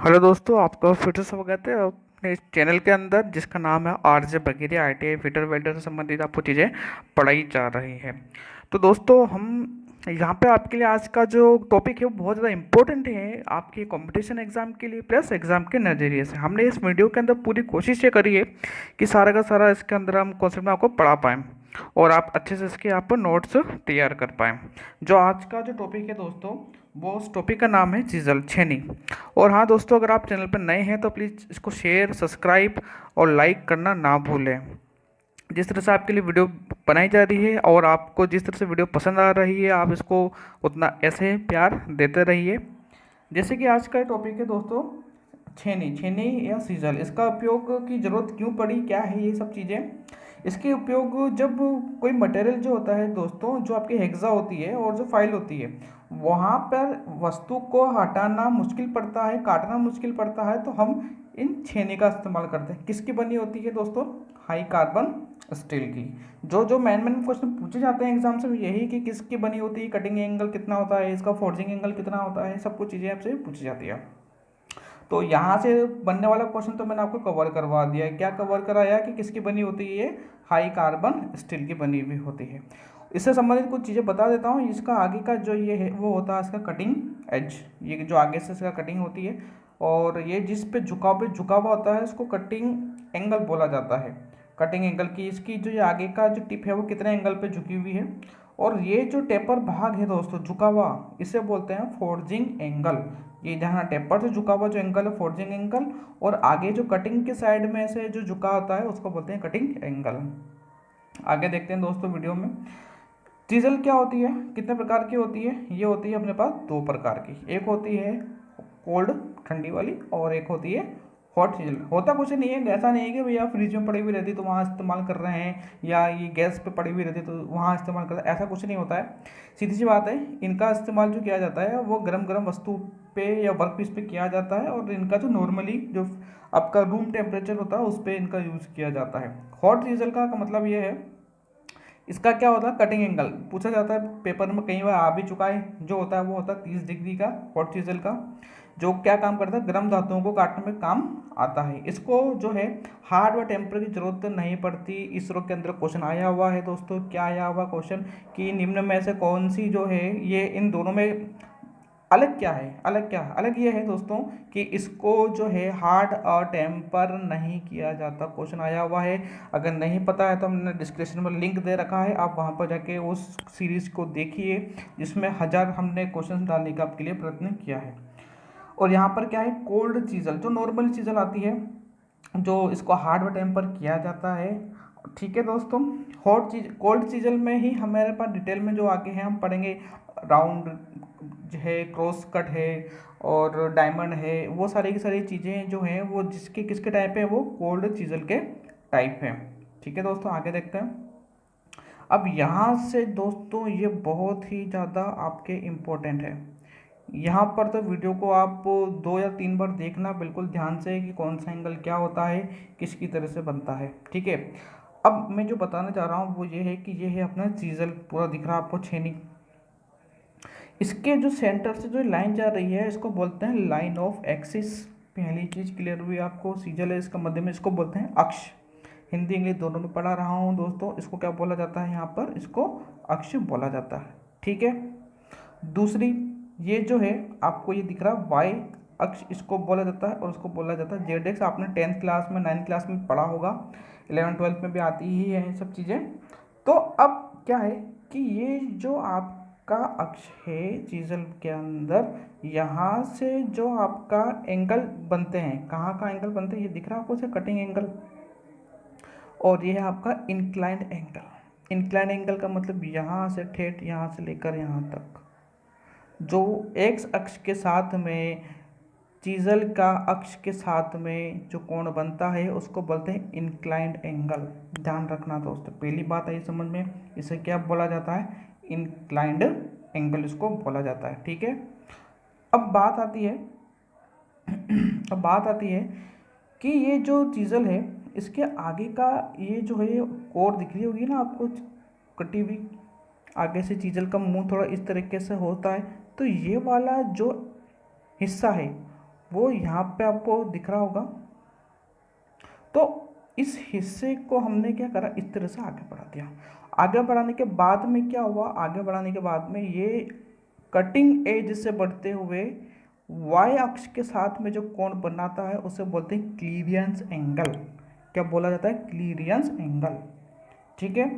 Hello दोस्तों, आपका फिर से स्वागत है अपने इस चैनल के अंदर जिसका नाम है आरजे बघेरिया। ITI फिटर वेल्डर से संबंधित आपको चीज़ें पढ़ाई जा रही है। तो दोस्तों, हम यहाँ पे आपके लिए आज का जो टॉपिक है वो बहुत ज़्यादा इम्पोर्टेंट है आपके कंपटीशन एग्जाम के लिए प्लस एग्जाम के नज़रिए से। हमने इस वीडियो के अंदर पूरी कोशिश ये करी है कि सारा का सारा इसके अंदर हम कॉन्सेप्ट में आपको पढ़ा पाएँ और आप अच्छे से इसके यहाँ पर नोट्स तैयार कर पाएँ। जो आज का जो टॉपिक है दोस्तों, वो उस टॉपिक का नाम है चीजल छेनी। और हाँ दोस्तों, अगर आप चैनल पर नए हैं तो प्लीज़ इसको शेयर, सब्सक्राइब और लाइक करना ना भूलें। जिस तरह से आपके लिए वीडियो बनाई जा रही है और आपको जिस तरह से वीडियो पसंद आ रही है, आप इसको उतना ऐसे प्यार देते रहिए। जैसे कि आज का टॉपिक है दोस्तों, छेनी। छेनी या सीजल, इसका उपयोग की ज़रूरत क्यों पड़ी, क्या है ये सब चीज़ें। इसके उपयोग जब कोई मटेरियल जो होता है दोस्तों, जो आपकी हेक्सा होती है और जो फाइल होती है, वहाँ पर वस्तु को हटाना मुश्किल पड़ता है, काटना मुश्किल पड़ता है, तो हम इन छेनी का इस्तेमाल करते हैं। किसकी बनी होती है दोस्तों? हाई कार्बन स्टील की। जो मेन क्वेश्चन पूछे जाते हैं एग्जाम से यही कि किसकी बनी होती है, कटिंग एंगल कितना होता है, इसका फोर्जिंग एंगल कितना होता है, सब कुछ चीज़ें आपसे पूछी जाती है। तो यहाँ से बनने वाला क्वेश्चन तो मैंने आपको कवर करवा दिया है। क्या कवर कराया कि किसकी बनी होती है? ये हाई कार्बन स्टील की बनी हुई होती है। इससे संबंधित कुछ चीज़ें बता देता हूँ। इसका आगे का जो ये है वो होता है इसका कटिंग एज, ये जो आगे से इसका कटिंग होती है, और ये जिस पे झुका हुआ होता है उसको कटिंग एंगल बोला जाता है। कटिंग एंगल की इसकी जो ये आगे का जो टिप है वो कितने एंगल पे झुकी हुई है, और ये जो टेपर भाग है दोस्तों झुका हुआ, इसे बोलते हैं फोर्जिंग एंगल। ये जहाँ टेपर से झुका हुआ जो एंगल है फोर्जिंग एंगल, और आगे जो कटिंग के साइड में से जो झुका होता है उसको बोलते हैं कटिंग एंगल। आगे देखते हैं दोस्तों वीडियो में। चीजल क्या होती है, कितने प्रकार की होती है? ये होती है अपने पास दो प्रकार की। एक होती है कोल्ड, ठंडी वाली, और एक होती है हॉट चीजल। होता कुछ नहीं है, ऐसा नहीं है कि भैया फ्रिज में पड़ी हुई रहती तो वहाँ इस्तेमाल कर रहे हैं, या ये गैस पे पड़ी हुई रहती तो वहाँ इस्तेमाल कर रहे हैं, ऐसा कुछ नहीं होता है। सीधी सी बात है, इनका इस्तेमाल जो किया जाता है वो गरम गरम वस्तु पे या वर्क पीस पे किया जाता है, और इनका जो नॉर्मली जो आपका रूम टेम्परेचर होता है उस पर इनका यूज़ किया जाता है। हॉट चीजल का मतलब ये है, इसका क्या होता है, कटिंग एंगल पूछा जाता है पेपर में, कई बार आ भी चुका है। जो होता है वो होता है 30 डिग्री का हॉट चीजल का, जो क्या काम करता है, गर्म धातुओं को काटने में काम आता है। इसको जो है हार्ड व टेम्पर की जरूरत नहीं पड़ती। इसरो के अंदर क्वेश्चन आया हुआ है दोस्तों, क्या आया हुआ क्वेश्चन कि निम्न में से कौन सी जो है ये इन दोनों में अलग क्या है, अलग क्या है? अलग ये है दोस्तों कि इसको जो है हार्ड और टेम्पर नहीं किया जाता। क्वेश्चन आया हुआ है, अगर नहीं पता है तो हमने डिस्क्रिप्शन में लिंक दे रखा है, आप वहाँ पर जाके उस सीरीज को देखिए जिसमें 1000 हमने क्वेश्चन डालने का आपके लिए प्रयत्न किया है। और यहाँ पर क्या है, कोल्ड चीजल, जो नॉर्मल चीजल आती है, जो इसको हार्ड व टेम्पर किया जाता है। ठीक है दोस्तों, हॉट चीज कोल्ड चीजल में ही हमारे पास डिटेल में जो आगे हैं हम पढ़ेंगे। राउंड है, क्रॉस कट है, और डायमंड है, वो सारी की सारी चीज़ें जो हैं वो जिसके किसके टाइप है, वो कोल्ड चीजल के टाइप है। ठीक है दोस्तों, आगे देखते हैं। अब यहाँ से दोस्तों ये बहुत ही ज़्यादा आपके इम्पोर्टेंट है। यहाँ पर तो वीडियो को आप 2 या 3 बार देखना बिल्कुल ध्यान से कि कौन सा एंगल क्या होता है, किसकी तरह से बनता है। ठीक है, अब मैं जो बताना चाह रहा हूँ वो ये है कि ये है अपना चीजल, पूरा दिख रहा है आपको छेनी। इसके जो सेंटर से जो लाइन जा रही है इसको बोलते हैं लाइन ऑफ एक्सिस। पहली चीज क्लियर हुई आपको, सीजल है इसका मध्य में, इसको बोलते हैं अक्ष। हिंदी इंग्लिश दोनों में पढ़ा रहा हूँ दोस्तों। इसको क्या बोला जाता है यहाँ पर, इसको अक्ष बोला जाता है। ठीक है, दूसरी ये जो है आपको ये दिख रहा है वाई अक्ष, इसको बोला जाता है, और उसको बोला जाता है जेड एक्स। आपने 10th क्लास में 9th क्लास में पढ़ा होगा, 11th 12th में भी आती ही है ये सब चीज़ें। तो अब क्या है कि ये जो आपका अक्ष है चीजल के अंदर, यहाँ से जो आपका एंगल बनते हैं, कहाँ का एंगल बनते हैं, ये दिख रहा है आपको से कटिंग एंगल, और ये है आपका इंक्लाइंड एंगल। इंक्लाइंड एंगल का मतलब यहाँ से ठेठ, यहाँ से लेकर यहाँ तक जो एक्स अक्ष के साथ में चीजल का अक्ष के साथ में जो कोण बनता है उसको बोलते हैं इंक्लाइंड एंगल। ध्यान रखना दोस्तों, पहली बात आई समझ में, इसे क्या बोला जाता है, इंक्लाइंड एंगल इसको बोला जाता है। ठीक है, अब बात आती है अब बात आती है कि ये जो चीजल है इसके आगे का ये जो है कोर दिख रही होगी ना आपको, कटी हुई, आगे से चीजल का मुंह थोड़ा इस तरीके से होता है। तो ये वाला जो हिस्सा है वो यहाँ पे आपको दिख रहा होगा। तो इस हिस्से को हमने क्या करा, इस तरह से आगे बढ़ा दिया। आगे बढ़ाने के बाद में क्या हुआ, आगे बढ़ाने के बाद में ये कटिंग एज से बढ़ते हुए वाई अक्ष के साथ में जो कोण बनाता है उसे बोलते हैं क्लीरियंस एंगल। क्या बोला जाता है, क्लीरियंस एंगल। ठीक है,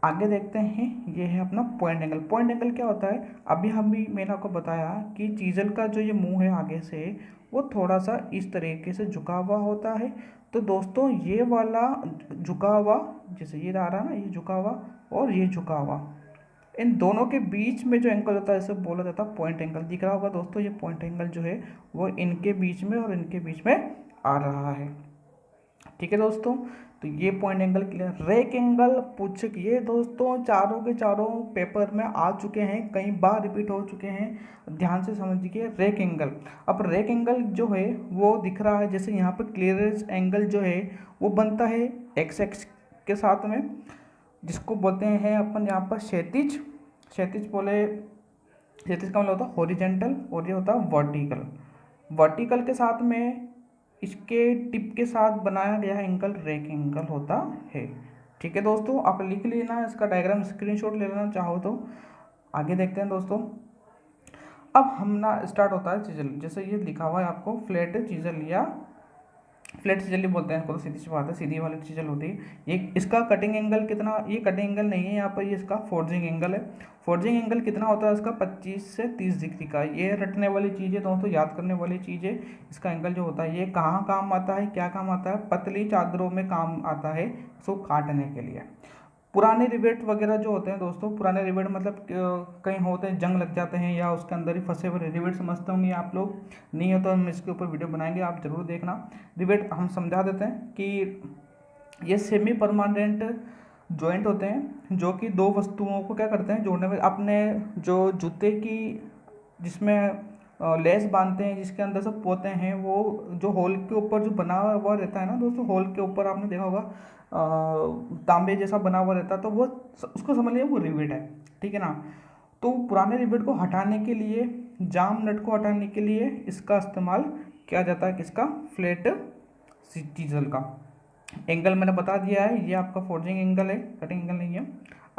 आगे देखते हैं, ये है अपना पॉइंट एंगल। पॉइंट एंगल क्या होता है, अभी मैंने आपको बताया कि चीजल का जो ये मुंह है आगे से वो थोड़ा सा इस तरीके से झुका हुआ होता है। तो दोस्तों ये वाला झुका हुआ, जैसे ये आ रहा ना, ये झुका हुआ और ये झुका हुआ, इन दोनों के बीच में जो एंगल होता है इसे बोला जाता है पॉइंट एंगल। दिख रहा होगा दोस्तों, ये पॉइंट एंगल जो है वो इनके बीच में और इनके बीच में आ रहा है। ठीक है दोस्तों, तो ये point angle clear. Rake angle पूछ, ये दोस्तों चारों के चारों पेपर में आ चुके हैं, कई बार रिपीट हो चुके हैं, ध्यान से समझिए। रेक एंगल, अब रेक एंगल जो है वो दिख रहा है, जैसे यहाँ पर क्लियरेंस एंगल जो है वो बनता है एक्स एक्स के साथ में, जिसको बोलते हैं अपन यहाँ पर क्षैतिज। क्षैतिज बोले, क्षैतिज का मतलब होता है हॉरिजेंटल और ये होता है वर्टिकल। वर्टिकल के साथ में इसके टिप के साथ बनाया गया एंगल रेक एंगल होता है। ठीक है दोस्तों, आप लिख लेना, इसका डायग्राम स्क्रीनशॉट ले लेना चाहो तो। आगे देखते हैं दोस्तों, अब हम ना स्टार्ट होता है चीजल। जैसे ये लिखा हुआ है आपको फ्लैट चीजल या फ्लैट चीजल ही बोलते हैं इसको, तो सीधी सी बात है, सीधी वाली चीजल होती है ये। इसका कटिंग एंगल कितना, ये कटिंग एंगल नहीं है यहाँ पर, ये इसका फोर्जिंग एंगल है। फोर्जिंग एंगल कितना होता है इसका, 25 से 30 डिग्री का। ये रटने वाली चीज़ है दोस्तों, याद करने वाली चीज़ है। इसका एंगल जो होता है ये कहाँ काम आता है, क्या काम आता है, पतली चादरों में काम आता है इसको काटने के लिए। पुराने रिवेट वगैरह जो होते हैं दोस्तों, पुराने रिवेट मतलब कहीं होते हैं, जंग लग जाते हैं या उसके अंदर ही फंसे हुए रिवेट समझते होंगे आप लोग, नहीं हो तो हम इसके ऊपर वीडियो बनाएंगे, आप जरूर देखना। रिवेट हम समझा देते हैं कि ये सेमी परमानेंट जॉइंट होते हैं जो कि दो वस्तुओं को क्या करते हैं, जोड़ने में। अपने जो जूते की जिसमें लेस बांधते हैं, जिसके अंदर सब पोते हैं, वो जो होल के ऊपर जो बना हुआ रहता है ना दोस्तों, होल के ऊपर आपने देखा होगा तांबे जैसा बना हुआ रहता है, तो वो उसको समझ लिया वो रिवेट है। ठीक है ना, तो पुराने रिवेट को हटाने के लिए, जाम नट को हटाने के लिए इसका इस्तेमाल किया जाता है, किसका, फ्लैट चीजल का। एंगल मैंने बता दिया है, ये आपका फोर्जिंग एंगल है, कटिंग एंगल नहीं है।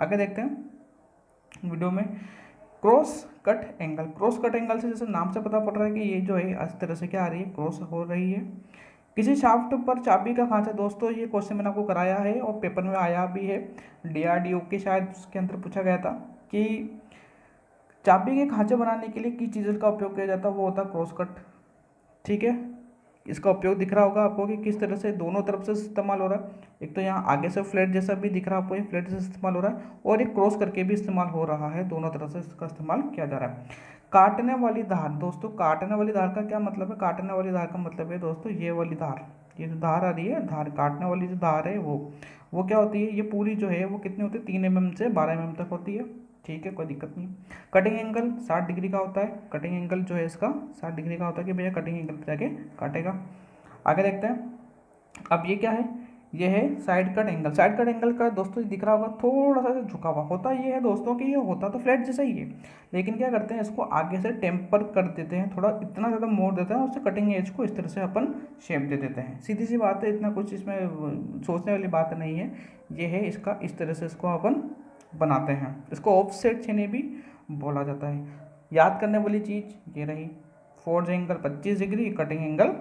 आगे देखते हैं वीडियो में, cross cut angle. Cross cut angle से जैसे नाम से पता पड़ रहा है कि ये जो है इस तरह से क्या आ रही है, क्रॉस हो रही है। किसी शाफ्ट पर चाबी का खांचा, दोस्तों ये क्वेश्चन मैंने आपको कराया है और पेपर में आया भी है, डीआरडीओ के शायद उसके अंदर पूछा गया था कि चाबी के खांचे बनाने के लिए किस चीज़ का उपयोग किया जाता है, वो होता है क्रॉस कट। ठीक है, इसका उपयोग दिख रहा होगा आपको कि किस तरह से दोनों तरफ से इस्तेमाल हो रहा है। एक तो यहाँ आगे से फ्लैट जैसा भी दिख रहा है आपको, ये फ्लैट से इस्तेमाल हो रहा है, और एक क्रॉस करके भी इस्तेमाल हो रहा है, दोनों तरफ से इसका इस्तेमाल किया जा रहा है। काटने वाली धार, दोस्तों काटने वाली धार का क्या मतलब है, काटने वाली धार का मतलब है दोस्तों ये वाली धार, ये जो धार आ रही है, धार काटने वाली जो धार है वो क्या होती है, ये पूरी जो है वो कितनी होती है, 3 mm से 12 mm तक होती है। ठीक है, कोई दिक्कत नहीं। कटिंग एंगल 60 डिग्री का होता है, कटिंग एंगल जो है इसका 60 डिग्री का होता है कि भैया कटिंग एंगल पे जाके काटेगा। आगे देखते हैं, अब ये क्या है, ये है side cut angle. Side cut angle का दोस्तों दिख रहा होगा थोड़ा सा झुका हुआ होता, ये है दोस्तों कि ये होता तो फ्लैट जैसा ही है, लेकिन क्या करते हैं इसको आगे से टेम्पर कर देते हैं, थोड़ा इतना ज़्यादा मोड़ देते हैं, उससे कटिंग एज को इस तरह से अपन शेप दे देते हैं। सीधी सी बात है, इतना कुछ इसमें सोचने वाली बात नहीं है, ये है इसका, इस तरह से इसको अपन बनाते हैं। इसको ऑफसेट छेने भी बोला जाता है। याद करने वाली चीज़ ये रही, forge angle 25 degree, cutting angle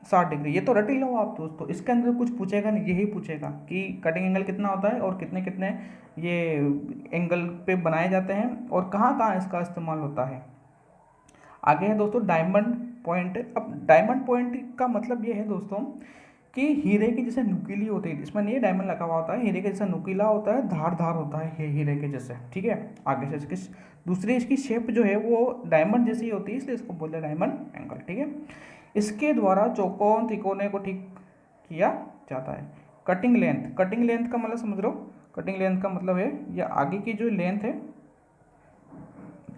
60 degree. ये तो रट ही लो आप दोस्तों, इसके अंदर कुछ पूछेगा नहीं, यही पूछेगा कि कटिंग एंगल कितना होता है और कितने कितने ये एंगल पे बनाए जाते हैं और कहाँ कहाँ इसका इस्तेमाल होता है। आगे है दोस्तों डायमंड पॉइंट। अब डायमंड पॉइंट का मतलब ये है दोस्तों कि हीरे की जैसे नुकीली होती है, इसमें नहीं डायमंड लगा हुआ होता है, हीरे के जैसा नुकीला होता है, धार धार होता है हीरे के जैसे। ठीक है, आगे से इसकी दूसरी इसकी शेप जो है वो डायमंड जैसी होती है, इसलिए इसको बोलते हैं डायमंड एंगल। ठीक है, इसके द्वारा चौकोन तिकोने को ठीक किया जाता है। कटिंग लेंथ, कटिंग लेंथ का मतलब समझ लो, कटिंग लेंथ का मतलब है ये आगे की जो लेंथ है,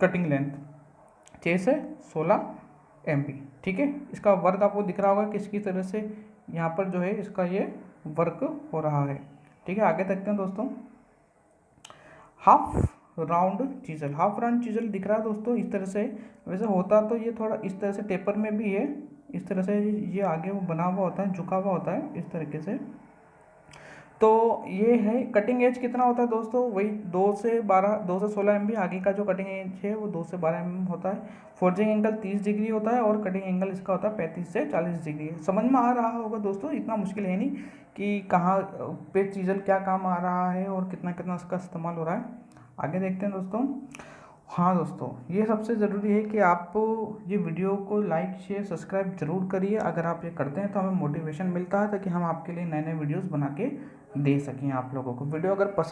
कटिंग लेंथ 6 से 16 MP। ठीक है, इसका वर्क आपको दिख रहा होगा किसकी तरह से यहाँ पर जो है इसका ये वर्क हो रहा है। ठीक है, आगे देखते हैं दोस्तों, half round chisel. Half round chisel दिख रहा है दोस्तों इस तरह से, वैसे होता तो ये थोड़ा इस तरह से टेपर में भी है, इस तरह से ये आगे वो बना हुआ होता है, झुका हुआ होता है इस तरीके से। तो ये है कटिंग एज कितना होता है दोस्तों, वही 2 से 16 एम आगे का जो कटिंग एज है वो 2 से 12 होता है। फोर्जिंग एंगल 30 डिग्री होता है और कटिंग एंगल इसका होता है 35 से 40 डिग्री। समझ में आ रहा होगा दोस्तों, इतना मुश्किल है नहीं कि कहाँ पे चीज़ल क्या काम आ रहा है और कितना कितना उसका इस्तेमाल हो रहा है। आगे देखते हैं दोस्तों। हाँ दोस्तों, ये सबसे ज़रूरी है कि आप ये वीडियो को लाइक शेयर सब्सक्राइब ज़रूर करिए। अगर आप ये करते हैं तो हमें मोटिवेशन मिलता है ताकि हम आपके लिए नए नए वीडियोस बना के दे सकें आप लोगों को। वीडियो अगर पसंद